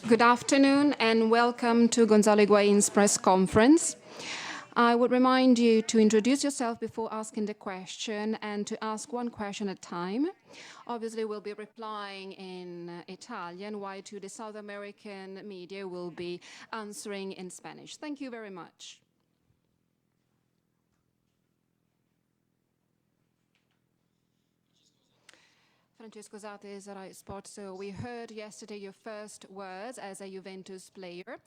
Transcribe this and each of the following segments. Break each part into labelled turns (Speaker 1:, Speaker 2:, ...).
Speaker 1: Good afternoon and welcome to Gonzalo Higuain's press conference. I would remind you to introduce yourself before asking the question and to ask one question at a time. Obviously, we'll be replying in Italian, while to the South American media will be answering in Spanish. Thank you very much. Francesco Zate, Rai Sport. So we heard yesterday your first words as a Juventus player.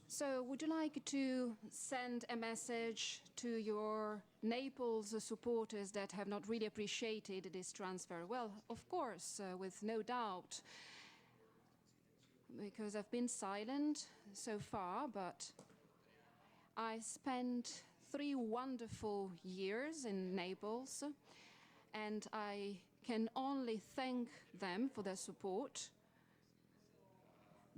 Speaker 1: So would you like to send a message to your Naples supporters that have not really appreciated this transfer? Well, of course, with no doubt, because I've been silent so far, but I spent 3 wonderful years in Naples, and I can only thank them for their support.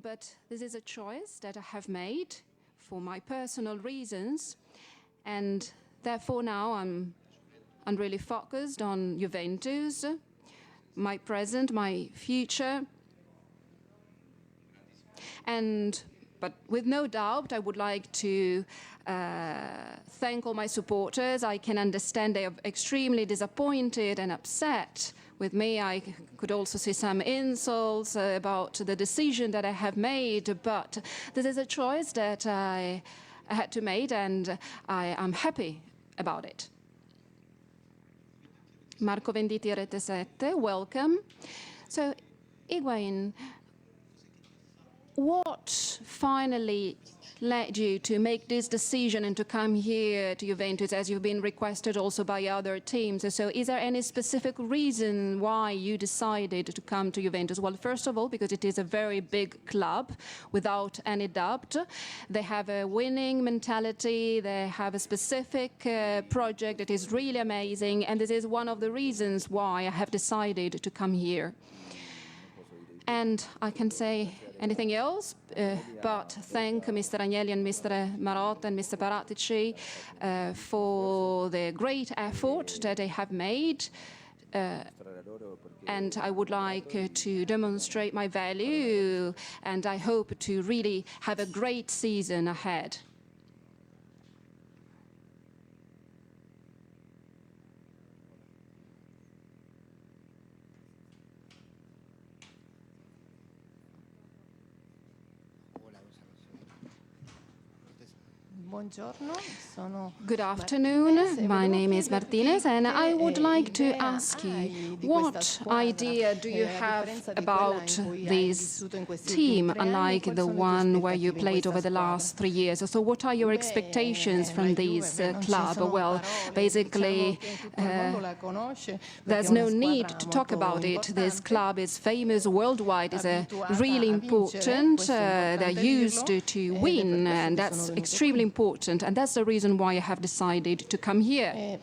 Speaker 1: But this is a choice that I have made for my personal reasons, and therefore now I'm really focused on Juventus, my present, my future. But with no doubt, I would like to thank all my supporters. I can understand they are extremely disappointed and upset with me. I could also see some insults about the decision that I have made, but this is a choice that I had to make, and I am happy about it. Marco Venditti, Rete 7, welcome. So, Higuain, what finally led you to make this decision and to come here to Juventus, as you've been requested also by other teams? So is there any specific reason why you decided to come to Juventus? Well, first of all, because it is a very big club, without any doubt. They have a winning mentality, they have a specific project that is really amazing, and this is one of the reasons why I have decided to come here. And I can say anything else, but thank Mr. Agnelli and Mr. Marotta and Mr. Paratici for the great effort that they have made. And I would like to demonstrate my value, and I hope to really have a great season ahead. Good afternoon, my name is Martinez, and I would like to ask you, what idea do you have about this team, unlike the one where you played over the last 3 years? So what are your expectations from this club? Well, basically, there's no need to talk about it. This club is famous worldwide, is really important. They're used to win, and that's extremely important. And that's the reason why I have decided to come here.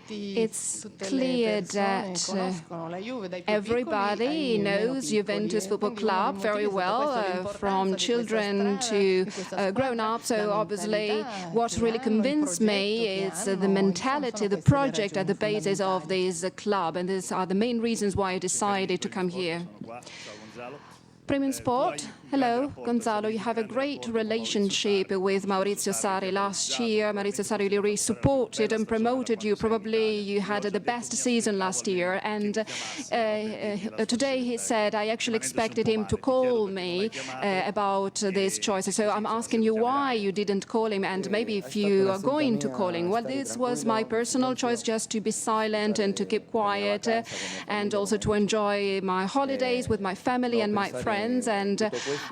Speaker 1: It's clear that everybody knows Juventus Football Club very well, from children to grown-ups. So obviously, what really convinced me is the mentality, the project at the basis of this club. And these are the main reasons why I decided to come here. Premium Sport, hello, Gonzalo. You have a great relationship with Maurizio Sarri. Last year, Maurizio Sarri really supported and promoted you. Probably you had the best season last year. And today he said, I actually expected him to call me about this choice. So I'm asking you why you didn't call him, and maybe if you are going to call him. Well, this was my personal choice, just to be silent and to keep quiet, and also to enjoy my holidays with my family and my friends. And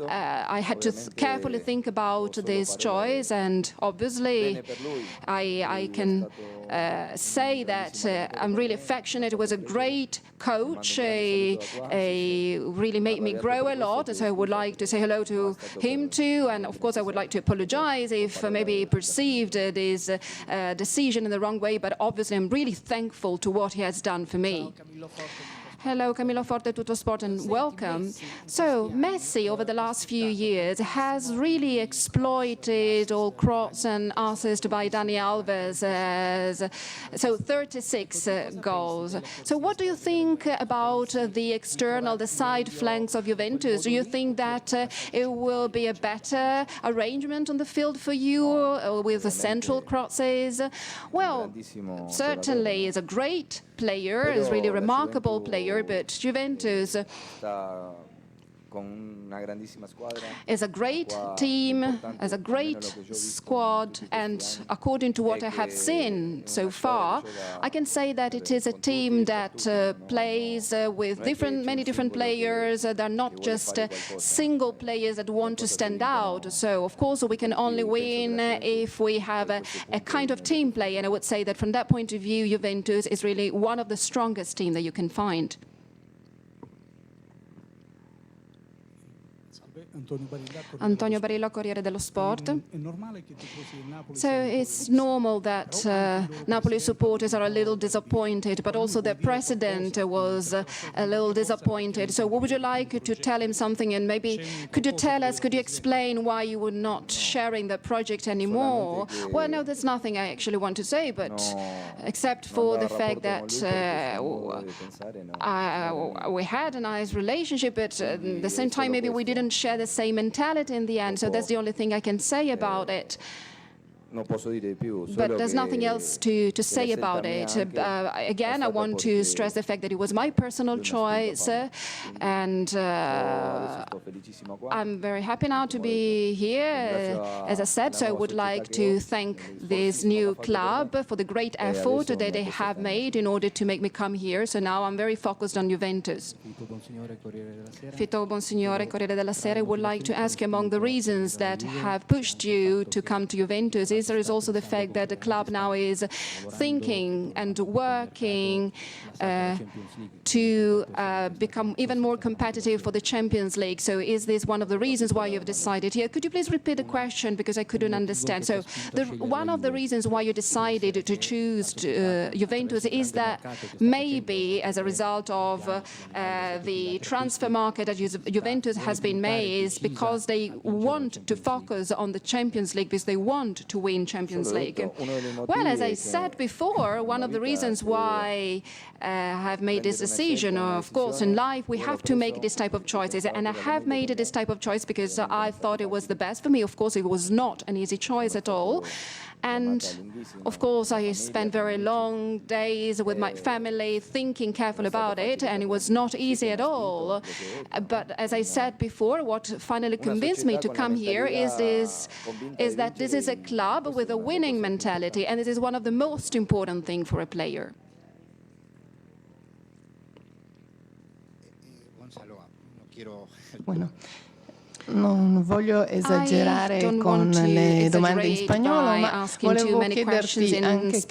Speaker 1: I had to carefully think about this choice, and obviously I can say that I'm really affectionate. It was a great coach. He really made me grow a lot, so I would like to say hello to him too. And of course I would like to apologize if maybe he perceived this decision in the wrong way, but obviously I'm really thankful to what he has done for me. Hello, Camillo Forte, Tuttosport, and welcome. So, Messi, over the last few years, has really exploited all cross and assist by Dani Alves, so 36 goals. So, what do you think about the external, the side flanks of Juventus? Do you think that it will be a better arrangement on the field for you with the central crosses? Well, certainly, he's a great player, is really a remarkable player, but Juventus is a great team, has a great squad, and according to what I have seen so far, I can say that it is a team that plays with many different players. They're not just single players that want to stand out. So, of course, we can only win if we have a kind of team play, and I would say that from that point of view, Juventus is really one of the strongest teams that you can find. Antonio Barillo, Corriere dello Sport. So it's normal that Napoli supporters are a little disappointed, but also the president was a little disappointed. So what would you like to tell him something, and maybe could you explain why you were not sharing the project anymore? Well, no, there's nothing I actually want to say, but except for the fact that we had a nice relationship, but at the same time maybe we didn't share the same mentality in the end, so that's the only thing I can say about it. But there's nothing else to say about it. Again, I want to stress the fact that it was my personal choice, and I'm very happy now to be here, as I said, so I would like to thank this new club for the great effort that they have made in order to make me come here, so now I'm very focused on Juventus. Fito Bonsignore, Corriere della Sera, would like to ask you, among the reasons that have pushed you to come to Juventus, there is also the fact that the club now is thinking and working to become even more competitive for the Champions League. So is this one of the reasons why you've decided here? Could you please repeat the question, because I couldn't understand? So one of the reasons why you decided to choose Juventus is that maybe as a result of the transfer market that Juventus has been made, is because they want to focus on the Champions League, because they want to win Champions League. Well, as I said before, one of the reasons why I have made this decision, of course, in life we have to make this type of choices, and I have made this type of choice because I thought it was the best for me. Of course, it was not an easy choice at all. And, of course, I spent very long days with my family thinking carefully about it, and it was not easy at all. But as I said before, what finally convinced me to come here is that this is a club with a winning mentality, and this is one of the most important things for a player.
Speaker 2: Bueno. Non voglio esagerare con le domande in spagnolo, ma volevo chiederti anche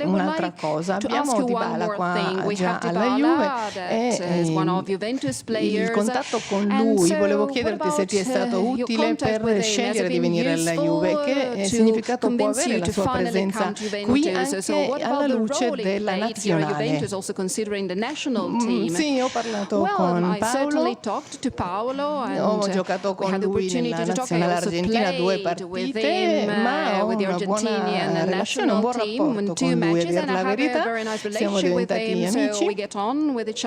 Speaker 2: un'altra cosa. Abbiamo Dybala qua già alla Juve e il contatto con lui, volevo chiederti se ti è stato utile per scegliere di venire alla Juve, che significato può avere la sua presenza qui anche alla luce della nazionale. Sì, ho parlato con Paolo, ho giocato con lui nella nazionale argentina 2 partite, ma ho una buona relazione, un buon rapporto con lui, a dire la verità. Siamo diventati amici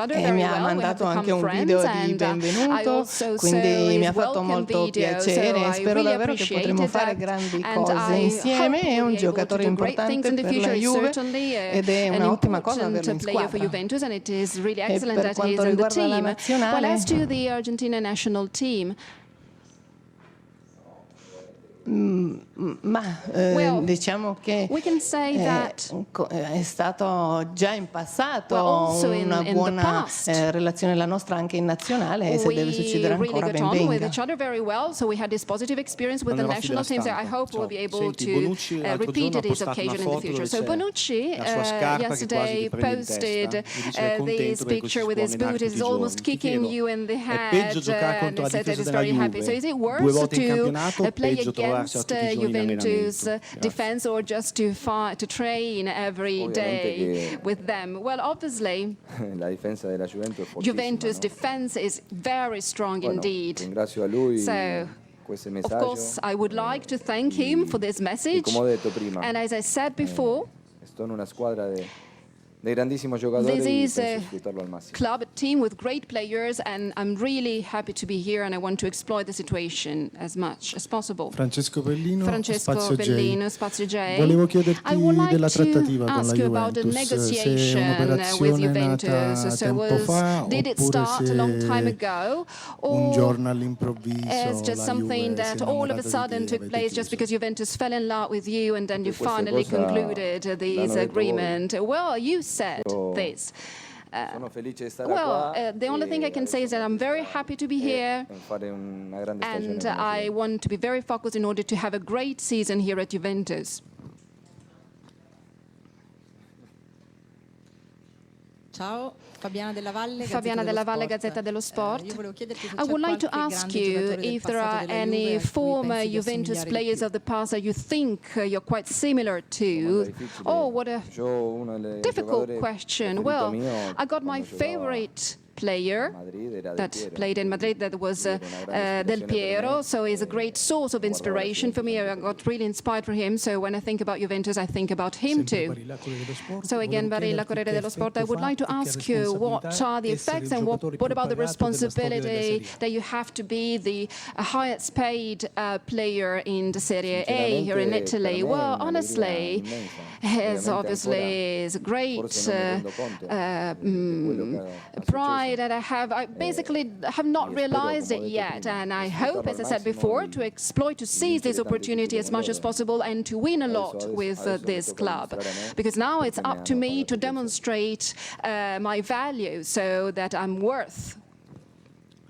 Speaker 2: e mi ha mandato anche un video di benvenuto, quindi mi ha fatto molto piacere. Spero davvero che potremo fare grandi cose insieme. È un giocatore importante per la Juve ed è un'ottima cosa averlo in squadra. E per quanto riguarda la nazionale, ma diciamo che è stato già in passato una buona relazione la nostra anche in nazionale, e se deve succedere ancora ben venga.
Speaker 1: So we had this positive experience with the national teams. I hope we'll be able to repeat this occasion in the future. So Bonucci yesterday posted this picture with his boot. He's almost kicking you in the head and said that he's very happy. So is it worse to play against against Juventus defense or just to train every day with them? Well, obviously, Juventus defense is very strong indeed. So, of course, I would like to thank him for this message. And as I said before, this is a club, a team with great players, and I'm really happy to be here, and I want to exploit the situation as much as possible.
Speaker 3: Francesco Bellino,
Speaker 1: Spazio J.
Speaker 3: Volevo chiederti
Speaker 1: I would like
Speaker 3: della trattativa
Speaker 1: to
Speaker 3: con la
Speaker 1: ask you about the
Speaker 3: Juventus, se è
Speaker 1: negotiation with
Speaker 3: un'operazione
Speaker 1: Juventus.
Speaker 3: nata
Speaker 1: So
Speaker 3: tempo fa
Speaker 1: did it
Speaker 3: oppure
Speaker 1: start a long time
Speaker 3: se
Speaker 1: ago,
Speaker 3: un
Speaker 1: or
Speaker 3: giorno all'improvviso
Speaker 1: it's just
Speaker 3: la
Speaker 1: something
Speaker 3: Juve si è
Speaker 1: that all of a
Speaker 3: innamorata
Speaker 1: sudden
Speaker 3: di te,
Speaker 1: took
Speaker 3: avete
Speaker 1: place just
Speaker 3: chiuso?
Speaker 1: because Juventus fell in love with you and then you finally concluded this agreement? Well, you said this. The only thing I can say is that I'm very happy to be here, and I want to be very focused in order to have a great season here at Juventus.
Speaker 4: Ciao, Fabiana Della
Speaker 1: Valle, Gazzetta dello Sport. I would like to ask you if there are any former Juventus players of the past that you think you're quite similar to. Oh, what a difficult question. Well, I got my favorite player that played in Madrid, that was Del Piero, so he's a great source of inspiration for me. I got really inspired from him, so when I think about Juventus, I think about him too. So again, Barilla, Corriere dello Sport, I would like to ask you what are the effects and what about the responsibility that you have to be the highest paid player in the Serie A here in Italy? Well, honestly, it's obviously a great pride that I have. I basically have not realized it yet, and I hope, as I said before, to exploit, to seize this opportunity as much as possible and to win a lot with this club. Because now it's up to me to demonstrate my value so that I'm worth.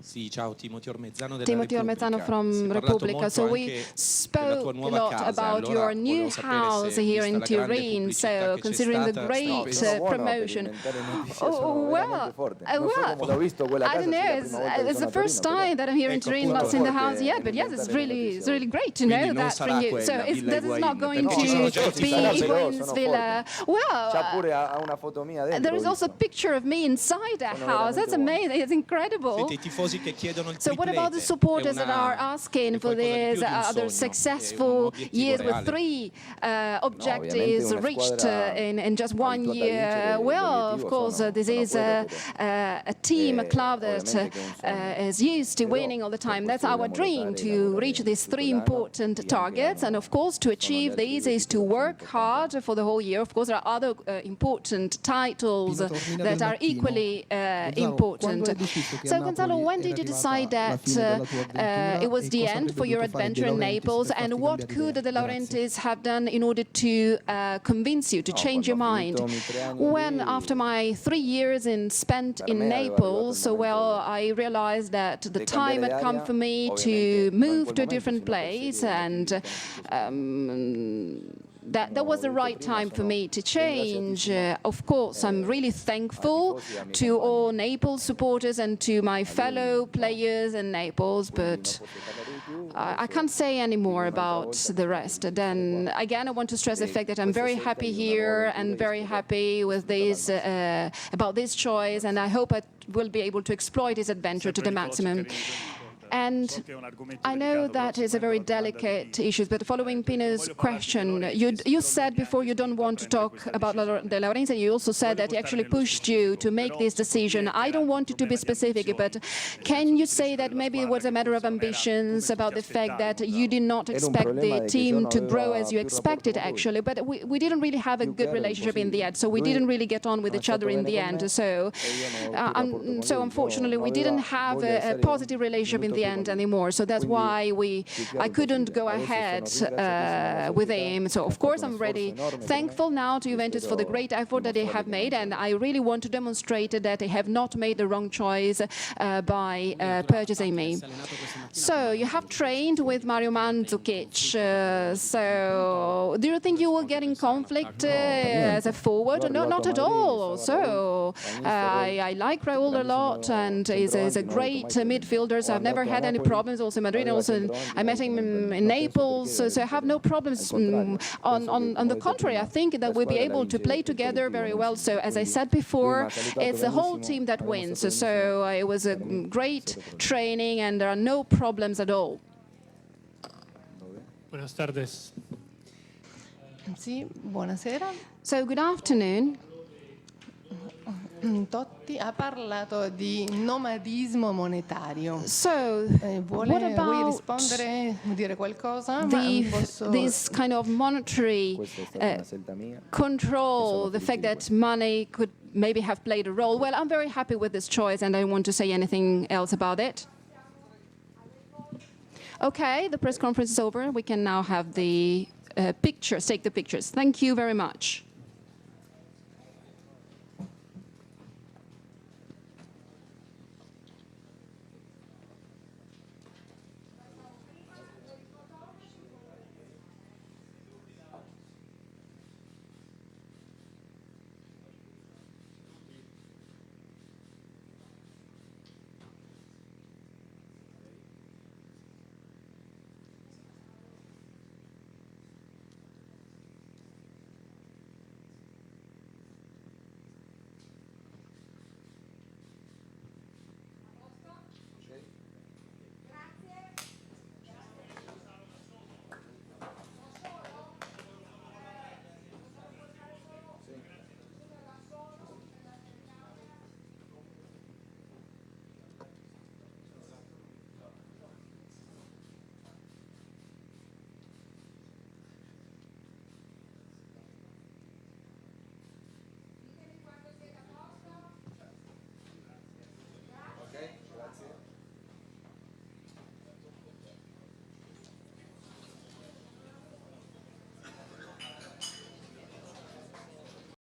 Speaker 1: Timothy Ormezzano from Repubblica. So we spoke a lot about your new house here in Turin, so considering the great promotion. Well, I don't know, it's the first time that I'm here in Turin, not seen the house yet, but yes, it's really great to know that from you. So this is not going to be Higuain's villa. Well, there is also a picture of me inside that house. That's amazing, it's incredible. So what about the supporters that are asking for these other successful years with 3 objectives reached in just 1 year? Well, of course, this is a team, a club that is used to winning all the time. That's our dream, to reach these 3 important targets. And of course, to achieve these is to work hard for the whole year. Of course, there are other important titles that are equally important. So, Gonzalo, when did you decide that it was the end for your adventure in Naples, and what could the Laurentiis have done in order to convince you, to change your mind? When, after my 3 years spent in Naples, well, I realized that the time had come for me to move to a different place, and that was the right time for me to change. Of course, I'm really thankful to all Naples supporters and to my fellow players in Naples, but I can't say any more about the rest. Then again, I want to stress the fact that I'm very happy here and very happy with this about this choice, and I hope I will be able to exploit this adventure to the maximum. And I know that is a very delicate issue, but following Pino's question, you said before you don't want to talk about De Laurentiis, and you also said that he actually pushed you to make this decision. I don't want you to be specific, but can you say that maybe it was a matter of ambitions, about the fact that you did not expect the team to grow as you expected, actually, but we didn't really have a good relationship in the end, so we didn't really get on with each other in the end. So unfortunately, we didn't have a positive relationship in the end anymore. So that's why I couldn't go ahead with him. So of course I'm really thankful now to Juventus for the great effort that they have made, and I really want to demonstrate that they have not made the wrong choice by purchasing me. So you have trained with Mario Mandzukic. So do you think you will get in conflict as a forward? No, not at all. So I like Raul a lot, and he's a great midfielder. So I've never never had any problems, also in Madrid, and also I met him in Naples, so I have no problems. On the contrary, I think that we'll be able to play together very well. So as I said before, it's the whole team that wins. So it was a great training, and there are no problems at all.
Speaker 5: Buenas tardes.
Speaker 2: Sì, buonasera.
Speaker 1: So good afternoon.
Speaker 2: Totti ha parlato di nomadismo monetario.
Speaker 1: So,
Speaker 2: Vuoi rispondere, dire qualcosa?
Speaker 1: This kind of monetary control, the fact that money could maybe have played a role. Well, I'm very happy with this choice, and I don't want to say anything else about it. Okay, the press conference is over. We can now have the pictures, take the pictures. Thank you very much.